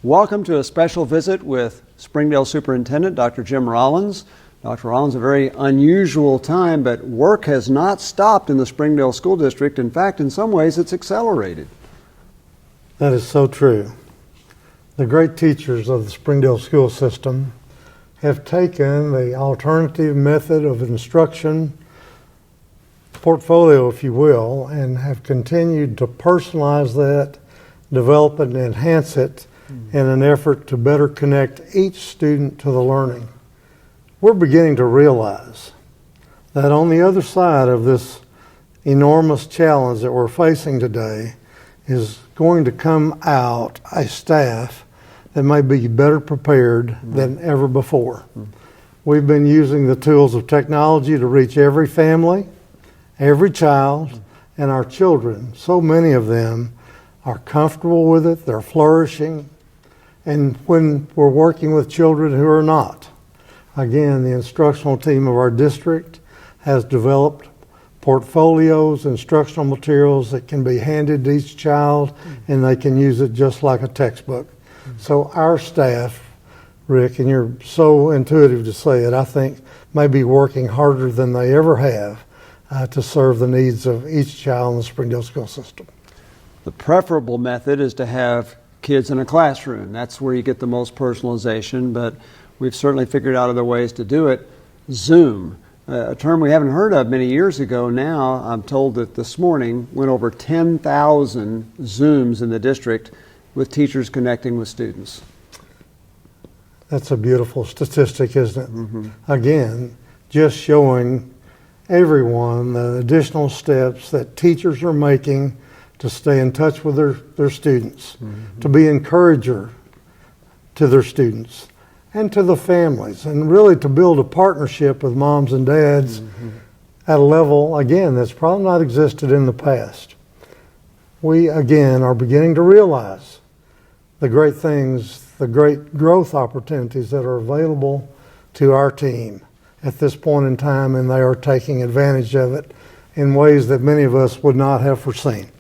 Welcome to a special visit with Springdale Superintendent Dr. Jim Rollins. Dr. Rollins, a very unusual time, but work has not stopped in the Springdale School District. In fact, in some ways, it's accelerated. That is so true. The great teachers of the Springdale school system have taken the alternative method of instruction portfolio, if you will, and have continued to personalize that, develop it, and enhance it in an effort to better connect each student to the learning. We're beginning to realize that on the other side of this enormous challenge that we're facing today is going to come out a staff that may be better prepared than ever before. We've been using the tools of technology to reach every family, every child, and our children. So many of them are comfortable with it, they're flourishing. And when we're working with children who are not, again, the instructional team of our district has developed portfolios, instructional materials that can be handed to each child, and they can use it just like a textbook. So our staff, Rick, and you're so intuitive to say it, I think may be working harder than they ever have to serve the needs of each child in the Springdale school system. The preferable method is to have kids in a classroom. That's where you get the most personalization, but we've certainly figured out other ways to do it. Zoom, a term we haven't heard of many years ago now. I'm told that this morning went over 10,000 Zooms in the district with teachers connecting with students. That's a beautiful statistic, isn't it? Again, just showing everyone the additional steps that teachers are making to stay in touch with their students, to be encourager to their students and to the families, and really to build a partnership with moms and dads at a level, again, that's probably not existed in the past. We, again, are beginning to realize the great things, the great growth opportunities that are available to our team at this point in time, and they are taking advantage of it in ways that many of us would not have foreseen.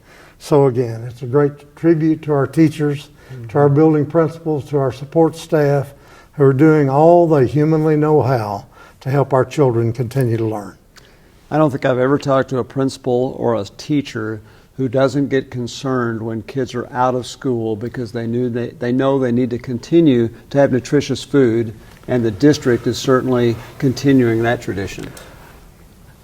So again, it's a great tribute to our teachers, to our building principals, to our support staff who are doing all they humanly know how to help our children continue to learn. I don't think I've ever talked to a principal or a teacher who doesn't get concerned when kids are out of school because they know they need to continue to have nutritious food, and the district is certainly continuing that tradition.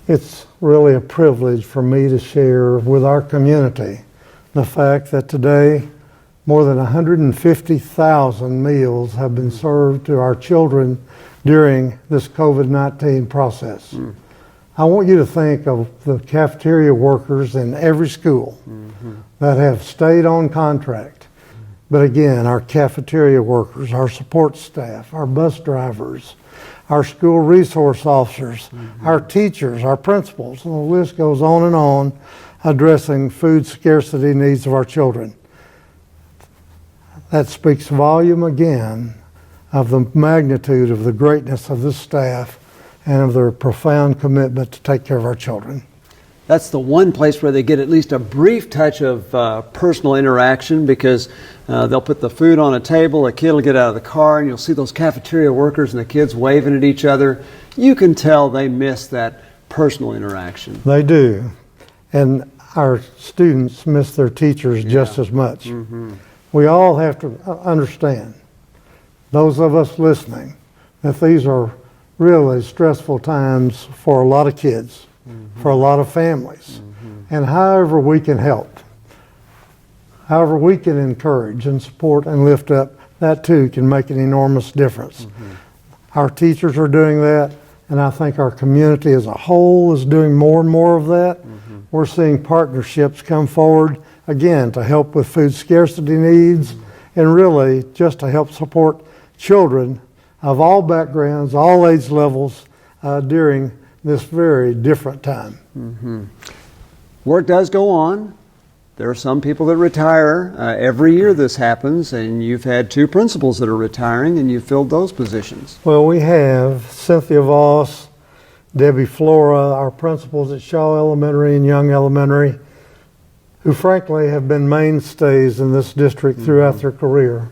It's really a privilege for me to share with our community the fact that today more than 150,000 meals have been served to our children during this COVID-19 process. I want you to think of the cafeteria workers in every school that have stayed on contract. But again, our cafeteria workers, our support staff, our bus drivers, our school resource officers, our teachers, our principals, and the list goes on, addressing food scarcity needs of our children. That speaks volume again of the magnitude of the greatness of this staff and of their profound commitment to take care of our children. That's the one place where they get at least a brief touch of personal interaction, because they'll put the food on a table, a kid will get out of the car, and you'll see those cafeteria workers and the kids waving at each other. You can tell they miss that personal interaction. They do. And our students miss their teachers just as much. We all have to understand, those of us listening, that these are really stressful times for a lot of kids, for a lot of families. And however we can help, however we can encourage and support and lift up, that too can make an enormous difference. Our teachers are doing that, and I think our community as a whole is doing more and more of that. We're seeing partnerships come forward, again, to help with food scarcity needs, and really just to help support children of all backgrounds, all age levels during this very different time. Work does go on. There are some people that retire. Every year this happens, and you've had 2 principals that are retiring, and you've filled those positions. Well, we have Cynthia Voss, Debbie Flora, our principals at Shaw Elementary and Young Elementary, who frankly have been mainstays in this district throughout their career.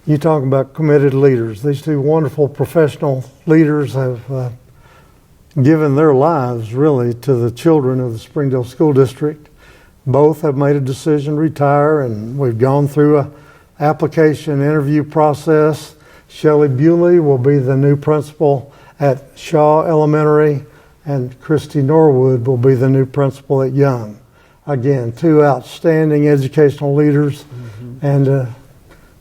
You talk about committed leaders. These two wonderful professional leaders have given their lives really to the children of the Springdale School District. Both have made a decision to retire, and we've gone through a application interview process. Shelley Bewley will be the new principal at Shaw Elementary, and Christy Norwood will be the new principal at Young. Again, two outstanding educational leaders, and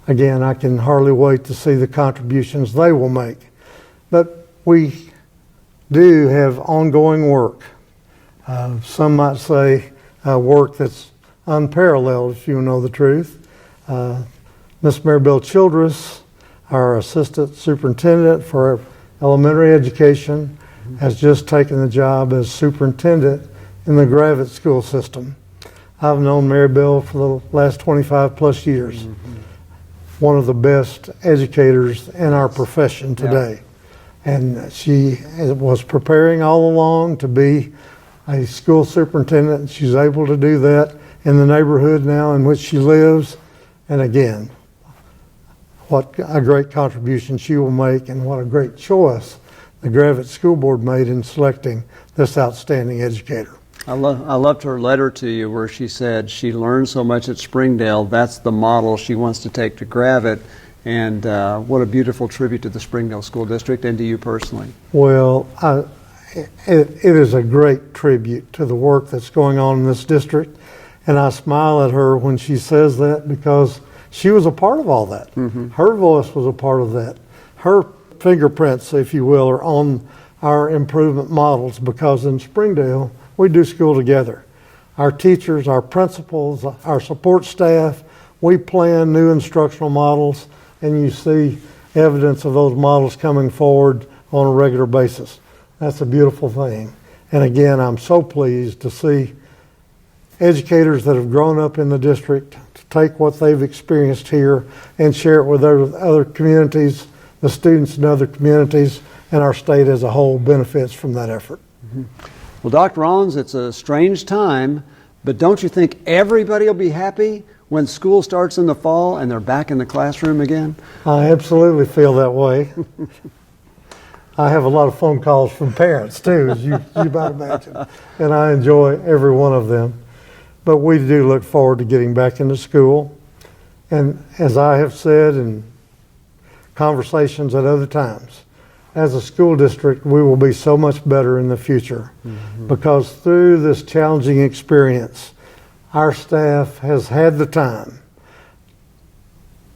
again, I can hardly wait to see the contributions they will make. But we do have ongoing work. Some might say work that's unparalleled, if you know the truth. Miss Maribel Childress, our assistant superintendent for elementary education, has just taken the job as superintendent in the Gravette school system. I've known Maribel for the last 25 plus years. One of the best educators in our profession today. And she was preparing all along to be a school superintendent. She's able to do that in the neighborhood now in which she lives. And again, what a great contribution she will make, and what a great choice the Gravette School Board made in selecting this outstanding educator. I loved her letter to you where she said she learned so much at Springdale, that's the model she wants to take to Gravette, and what a beautiful tribute to the Springdale School District and to you personally. Well, it is a great tribute to the work that's going on in this district, and I smile at her when she says that because she was a part of all that. Her voice was a part of that. Her fingerprints, if you will, are on our improvement models, because in Springdale, we do school together. Our teachers, our principals, our support staff, we plan new instructional models, and you see evidence of those models coming forward on a regular basis. That's a beautiful thing. And again, I'm so pleased to see educators that have grown up in the district to take what they've experienced here and share it with other communities, the students in other communities, and our state as a whole benefits from that effort. Well, Dr. Rollins, it's a strange time, but don't you think everybody will be happy when school starts in the fall and they're back in the classroom again? I absolutely feel that way. I have a lot of phone calls from parents too, as you might imagine, and I enjoy every one of them. But we do look forward to getting back into school. And as I have said in conversations at other times, as a school district, we will be so much better in the future because through this challenging experience, our staff has had the time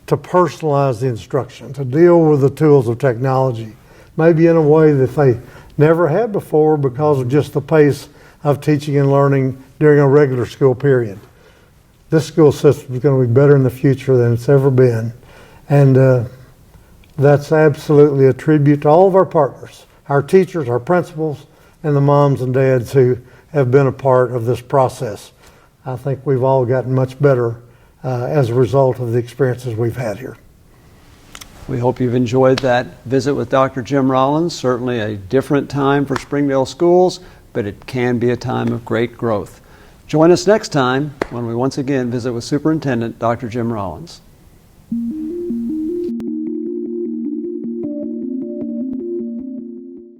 to personalize the instruction, to deal with the tools of technology, maybe in a way that they never had before because of just the pace of teaching and learning during a regular school period. This school system is going to be better in the future than it's ever been. And that's absolutely a tribute to all of our partners, our teachers, our principals, and the moms and dads who have been a part of this process. I think we've all gotten much better as a result of the experiences we've had here. We hope you've enjoyed that visit with Dr. Jim Rollins. Certainly a different time for Springdale Schools, but it can be a time of great growth. Join us next time when we once again visit with Superintendent Dr. Jim Rollins.